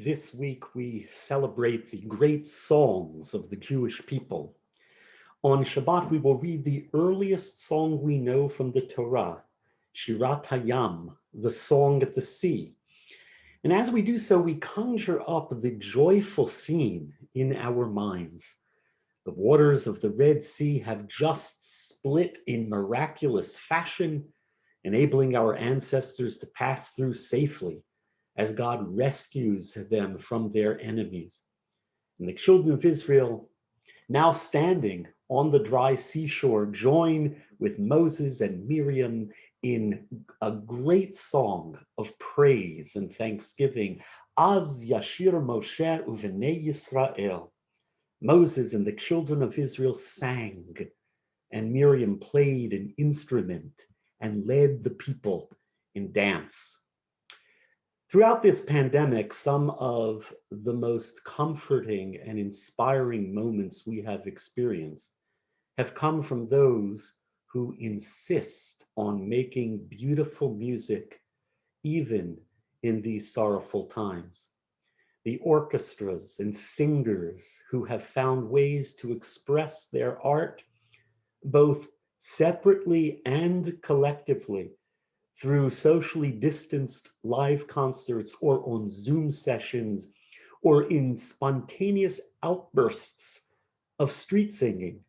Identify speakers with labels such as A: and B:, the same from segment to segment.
A: This week we celebrate the great songs of the Jewish people. On Shabbat we will read the earliest song we know from the Torah, Shirat Hayam, the Song at the Sea. And as we do so, we conjure up the joyful scene in our minds. The waters of the Red Sea have just split in miraculous fashion, enabling our ancestors to pass through safely as God rescues them from their enemies. And the children of Israel, now standing on the dry seashore, join with Moses and Miriam in a great song of praise and thanksgiving. Az Yashir Moshe Uvenei Yisrael. Moses and the children of Israel sang, and Miriam played an instrument and led the people in dance. Throughout this pandemic, some of the most comforting and inspiring moments we have experienced have come from those who insist on making beautiful music, even in these sorrowful times. The orchestras and singers who have found ways to express their art, both separately and collectively, through socially distanced live concerts or on Zoom sessions or in spontaneous outbursts of street singing.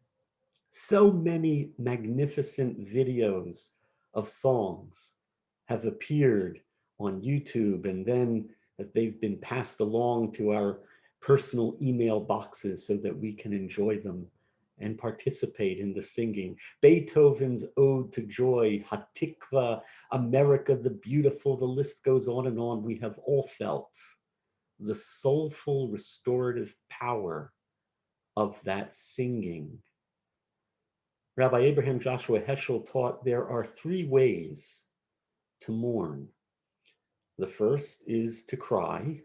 A: So many magnificent videos of songs have appeared on YouTube, and then they've been passed along to our personal email boxes so that we can enjoy them and participate in the singing. Beethoven's Ode to Joy, Hatikva, America the Beautiful, the list goes on and on. We have all felt the soulful restorative power of that singing. Rabbi Abraham Joshua Heschel taught there are three ways to mourn. The first is to cry.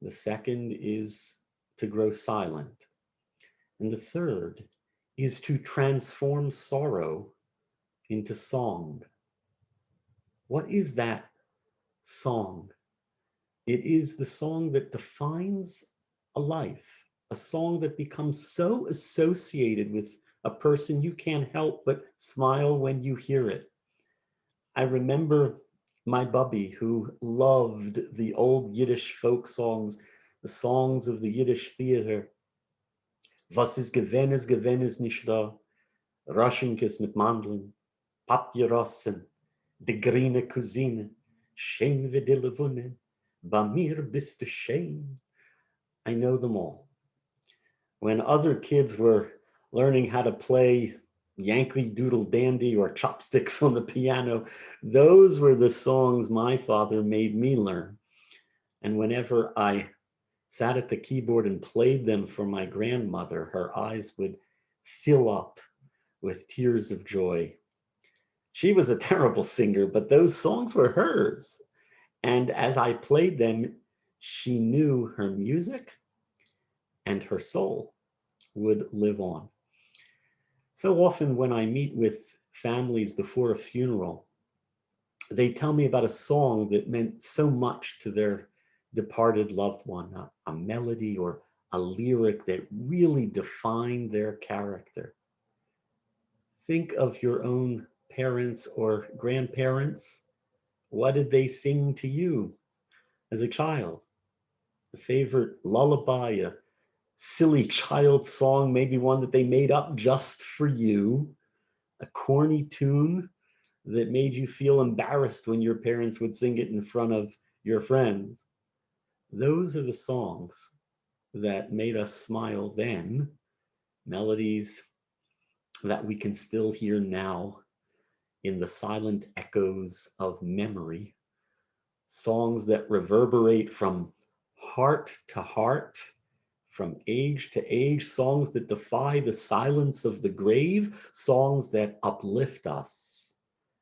A: The second is to grow silent. And the third is to transform sorrow into song. What is that song? It is the song that defines a life, a song that becomes so associated with a person you can't help but smile when you hear it. I remember my bubby who loved the old Yiddish folk songs, the songs of the Yiddish theater. Was ist gewesen ist nicht da. Raschenkes mit Mandeln, Papierossen, de grüne Cousine, schön wie die Levune, bei mir bist du schön. I know them all. When other kids were learning how to play Yankee Doodle Dandy or chopsticks on the piano, those were the songs my father made me learn. And whenever I sat at the keyboard and played them for my grandmother, her eyes would fill up with tears of joy. She was a terrible singer, but those songs were hers. And as I played them, she knew her music and her soul would live on. So often when I meet with families before a funeral, they tell me about a song that meant so much to their departed loved one, a melody or a lyric that really defined their character. Think of your own parents or grandparents. What did they sing to you as a child? A favorite lullaby, a silly child song, maybe one that they made up just for you, a corny tune that made you feel embarrassed when your parents would sing it in front of your friends. Those are the songs that made us smile then, melodies that we can still hear now in the silent echoes of memory, songs that reverberate from heart to heart, from age to age, songs that defy the silence of the grave, songs that uplift us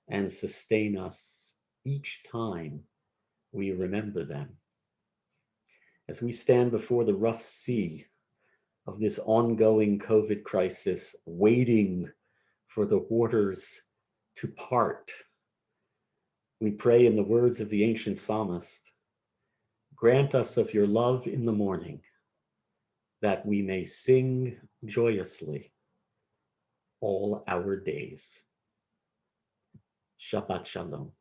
A: and sustain us each time we remember them. As we stand before the rough sea of this ongoing COVID crisis, waiting for the waters to part, we pray in the words of the ancient psalmist, Grant us of your love in the morning, that we may sing joyously all our days. Shabbat Shalom.